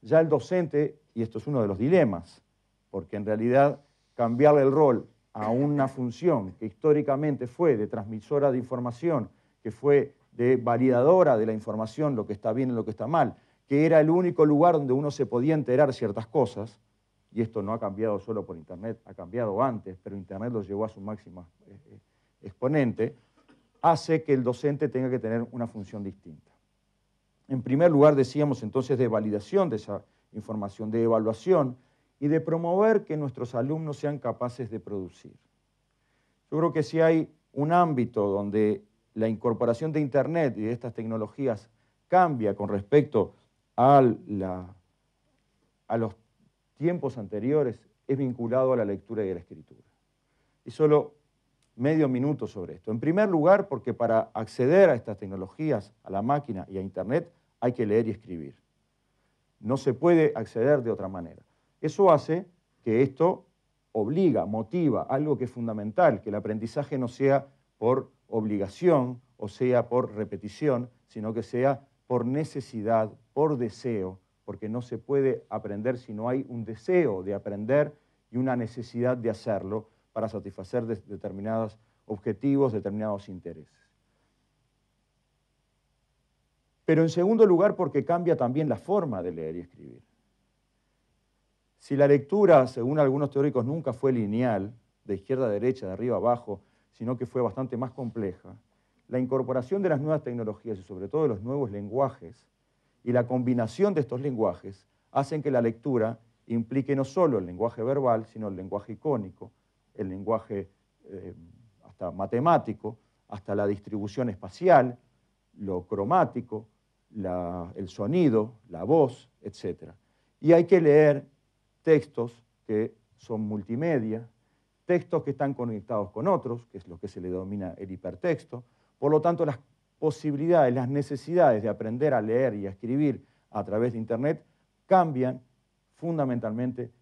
ya el docente, y esto es uno de los dilemas, porque en realidad cambiarle el rol a una función que históricamente fue de transmisora de información, que fue de validadora de la información, lo que está bien y lo que está mal, que era el único lugar donde uno se podía enterar ciertas cosas, y esto no ha cambiado solo por Internet, ha cambiado antes, pero Internet lo llevó a su máxima exponente, hace que el docente tenga que tener una función distinta. En primer lugar, decíamos entonces de validación de esa información, de evaluación y de promover que nuestros alumnos sean capaces de producir. Yo creo que si hay un ámbito donde la incorporación de Internet y de estas tecnologías cambia con respecto a los tiempos anteriores, es vinculado a la lectura y a la escritura. Y solo medio minuto sobre esto. En primer lugar, porque para acceder a estas tecnologías, a la máquina y a Internet, hay que leer y escribir. No se puede acceder de otra manera. Eso hace que esto obliga, motiva, algo que es fundamental, que el aprendizaje no sea por obligación o sea por repetición, sino que sea por necesidad, por deseo, porque no se puede aprender si no hay un deseo de aprender y una necesidad de hacerlo para satisfacer determinados objetivos, determinados intereses. Pero en segundo lugar, porque cambia también la forma de leer y escribir. Si la lectura, según algunos teóricos, nunca fue lineal, de izquierda a derecha, de arriba a abajo, sino que fue bastante más compleja, la incorporación de las nuevas tecnologías y sobre todo de los nuevos lenguajes y la combinación de estos lenguajes hacen que la lectura implique no solo el lenguaje verbal, sino el lenguaje icónico, el lenguaje hasta matemático, hasta la distribución espacial, lo cromático, el sonido, la voz, etc. Y hay que leer textos que son multimedia, textos que están conectados con otros, que es lo que se le denomina el hipertexto. Por lo tanto, las posibilidades, las necesidades de aprender a leer y a escribir a través de Internet cambian fundamentalmente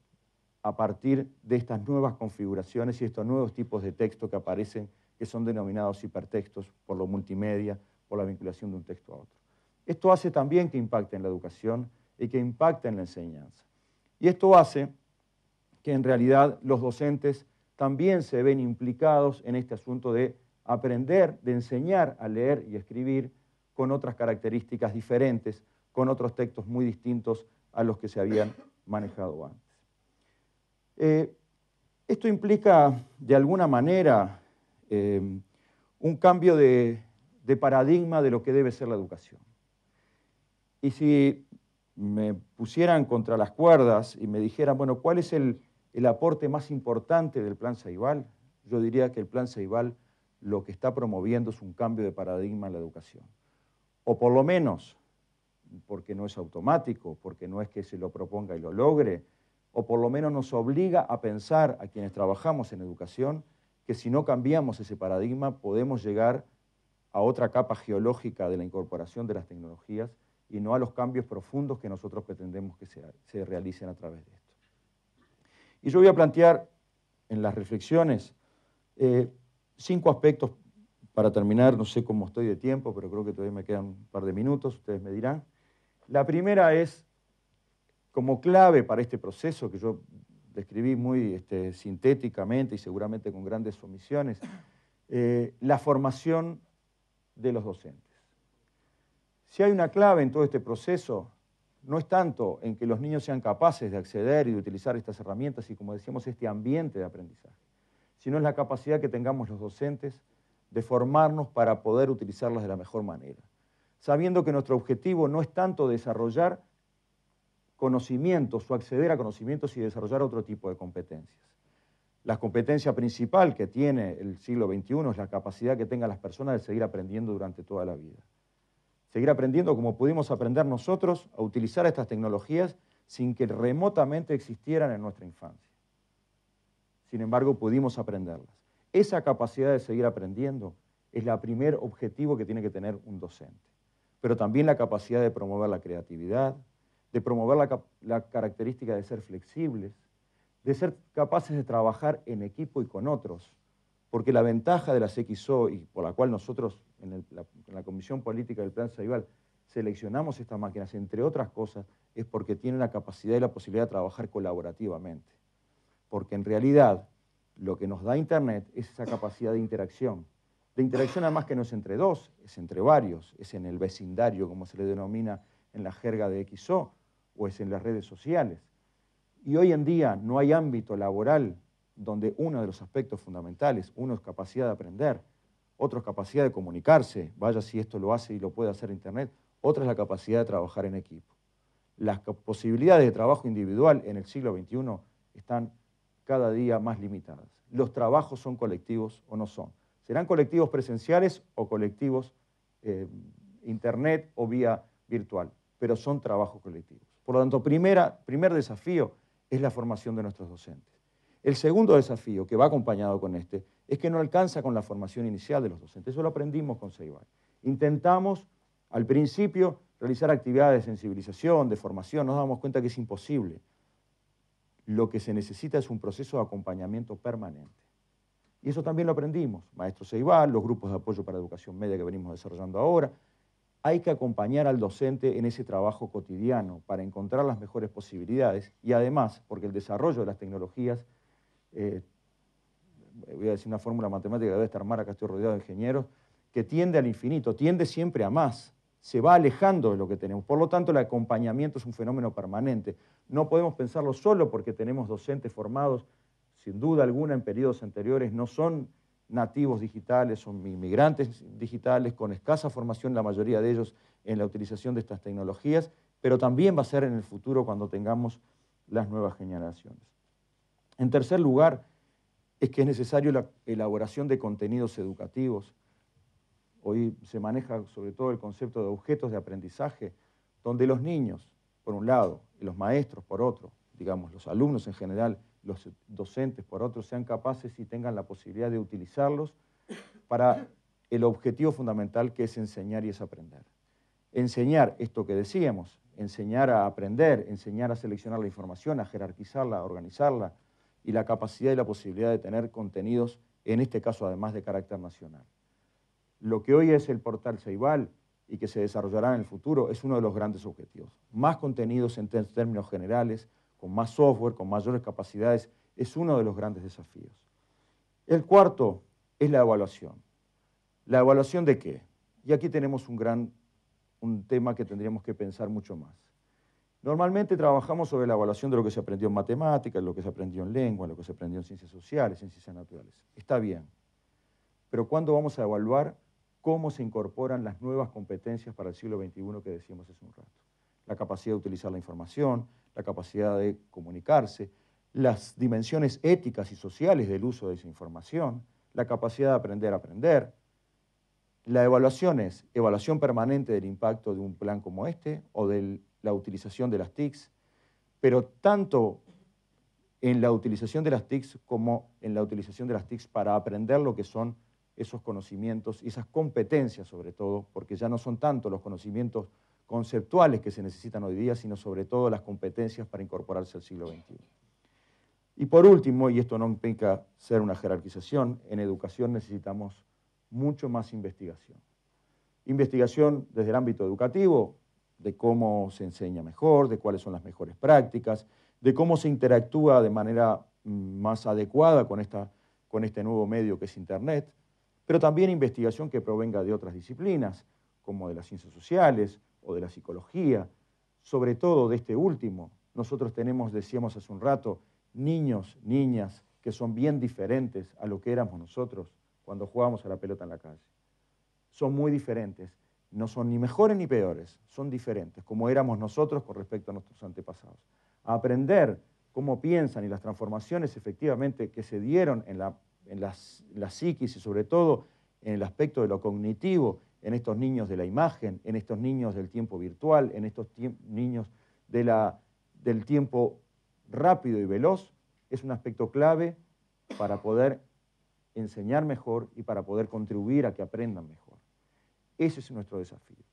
a partir de estas nuevas configuraciones y estos nuevos tipos de texto que aparecen, que son denominados hipertextos por lo multimedia, por la vinculación de un texto a otro. Esto hace también que impacte en la educación y que impacte en la enseñanza. Y esto hace que en realidad los docentes también se ven implicados en este asunto de aprender, de enseñar a leer y escribir con otras características diferentes, con otros textos muy distintos a los que se habían manejado antes. Esto implica, de alguna manera, un cambio de paradigma de lo que debe ser la educación. Y si me pusieran contra las cuerdas y me dijeran, bueno, ¿cuál es el aporte más importante del Plan Ceibal? Yo diría que el Plan Ceibal lo que está promoviendo es un cambio de paradigma en la educación. O por lo menos, porque no es automático, porque no es que se lo proponga y lo logre, o por lo menos nos obliga a pensar a quienes trabajamos en educación que si no cambiamos ese paradigma podemos llegar a otra capa geológica de la incorporación de las tecnologías y no a los cambios profundos que nosotros pretendemos que se realicen a través de esto. Y yo voy a plantear en las reflexiones 5 aspectos para terminar. No sé cómo estoy de tiempo, pero creo que todavía me quedan un par de minutos, ustedes me dirán. La primera es, como clave para este proceso, que yo describí muy sintéticamente y seguramente con grandes omisiones, la formación de los docentes. Si hay una clave en todo este proceso, no es tanto en que los niños sean capaces de acceder y de utilizar estas herramientas y, como decíamos, este ambiente de aprendizaje, sino es la capacidad que tengamos los docentes de formarnos para poder utilizarlas de la mejor manera, sabiendo que nuestro objetivo no es tanto desarrollar conocimientos o acceder a conocimientos y desarrollar otro tipo de competencias. La competencia principal que tiene el siglo XXI es la capacidad que tengan las personas de seguir aprendiendo durante toda la vida. Seguir aprendiendo como pudimos aprender nosotros a utilizar estas tecnologías sin que remotamente existieran en nuestra infancia. Sin embargo, pudimos aprenderlas. Esa capacidad de seguir aprendiendo es el primer objetivo que tiene que tener un docente. Pero también la capacidad de promover la creatividad, de promover la característica de ser flexibles, de ser capaces de trabajar en equipo y con otros, porque la ventaja de las XO, y por la cual nosotros en la Comisión Política del Plan Ceibal seleccionamos estas máquinas, entre otras cosas, es porque tienen la capacidad y la posibilidad de trabajar colaborativamente. Porque en realidad lo que nos da Internet es esa capacidad de interacción además que no es entre dos, es entre varios, es en el vecindario, como se le denomina en la jerga de XO, o es en las redes sociales. Y hoy en día no hay ámbito laboral donde uno de los aspectos fundamentales, uno es capacidad de aprender, otro es capacidad de comunicarse, vaya si esto lo hace y lo puede hacer Internet, otra es la capacidad de trabajar en equipo. Las posibilidades de trabajo individual en el siglo XXI están cada día más limitadas. Los trabajos son colectivos o no son. Serán colectivos presenciales o colectivos Internet o vía virtual, pero son trabajos colectivos. Por lo tanto, primer desafío es la formación de nuestros docentes. El segundo desafío, que va acompañado con este, es que no alcanza con la formación inicial de los docentes. Eso lo aprendimos con Ceibal. Intentamos, al principio, realizar actividades de sensibilización, de formación, nos damos cuenta que es imposible. Lo que se necesita es un proceso de acompañamiento permanente. Y eso también lo aprendimos, Maestro Ceibal, los grupos de apoyo para educación media que venimos desarrollando ahora. Hay que acompañar al docente en ese trabajo cotidiano para encontrar las mejores posibilidades y además, porque el desarrollo de las tecnologías, voy a decir una fórmula matemática que debe estar mal, acá estoy rodeado de ingenieros, que tiende al infinito, tiende siempre a más, se va alejando de lo que tenemos. Por lo tanto, el acompañamiento es un fenómeno permanente. No podemos pensarlo solo porque tenemos docentes formados, sin duda alguna, en periodos anteriores, no son nativos digitales, son inmigrantes digitales, con escasa formación la mayoría de ellos en la utilización de estas tecnologías, pero también va a ser en el futuro cuando tengamos las nuevas generaciones. En tercer lugar, es que es necesario la elaboración de contenidos educativos. Hoy se maneja sobre todo el concepto de objetos de aprendizaje, donde los niños, por un lado, y los maestros, por otro, digamos, los alumnos en general, los docentes, por otro, sean capaces y tengan la posibilidad de utilizarlos para el objetivo fundamental que es enseñar y es aprender. Enseñar esto que decíamos, enseñar a aprender, enseñar a seleccionar la información, a jerarquizarla, a organizarla, y la capacidad y la posibilidad de tener contenidos, en este caso además de carácter nacional. Lo que hoy es el portal Ceibal y que se desarrollará en el futuro es uno de los grandes objetivos. Más contenidos en términos generales, con más software, con mayores capacidades, es uno de los grandes desafíos. El cuarto es la evaluación. ¿La evaluación de qué? Y aquí tenemos un tema que tendríamos que pensar mucho más. Normalmente trabajamos sobre la evaluación de lo que se aprendió en matemáticas, lo que se aprendió en lengua, lo que se aprendió en ciencias sociales, en ciencias naturales. Está bien. Pero ¿cuándo vamos a evaluar cómo se incorporan las nuevas competencias para el siglo XXI que decíamos hace un rato? La capacidad de utilizar la información, la capacidad de comunicarse, las dimensiones éticas y sociales del uso de esa información, la capacidad de aprender a aprender. La evaluación es evaluación permanente del impacto de un plan como este o de la utilización de las TICs, pero tanto en la utilización de las TICs como en la utilización de las TICs para aprender lo que son esos conocimientos y esas competencias sobre todo, porque ya no son tanto los conocimientos conceptuales que se necesitan hoy día, sino sobre todo las competencias para incorporarse al siglo XXI. Y por último, y esto no implica ser una jerarquización, en educación necesitamos mucho más investigación. Investigación desde el ámbito educativo, de cómo se enseña mejor, de cuáles son las mejores prácticas, de cómo se interactúa de manera más adecuada con este nuevo medio que es Internet, pero también investigación que provenga de otras disciplinas, como de las ciencias sociales o de la psicología, sobre todo de este último. Nosotros tenemos, decíamos hace un rato, niños, niñas que son bien diferentes a lo que éramos nosotros cuando jugábamos a la pelota en la calle. Son muy diferentes, no son ni mejores ni peores, son diferentes, como éramos nosotros con respecto a nuestros antepasados. A aprender cómo piensan y las transformaciones efectivamente que se dieron en la psiquis y sobre todo en el aspecto de lo cognitivo, en estos niños de la imagen, en estos niños del tiempo virtual, en estos niños del tiempo rápido y veloz, es un aspecto clave para poder enseñar mejor y para poder contribuir a que aprendan mejor. Ese es nuestro desafío.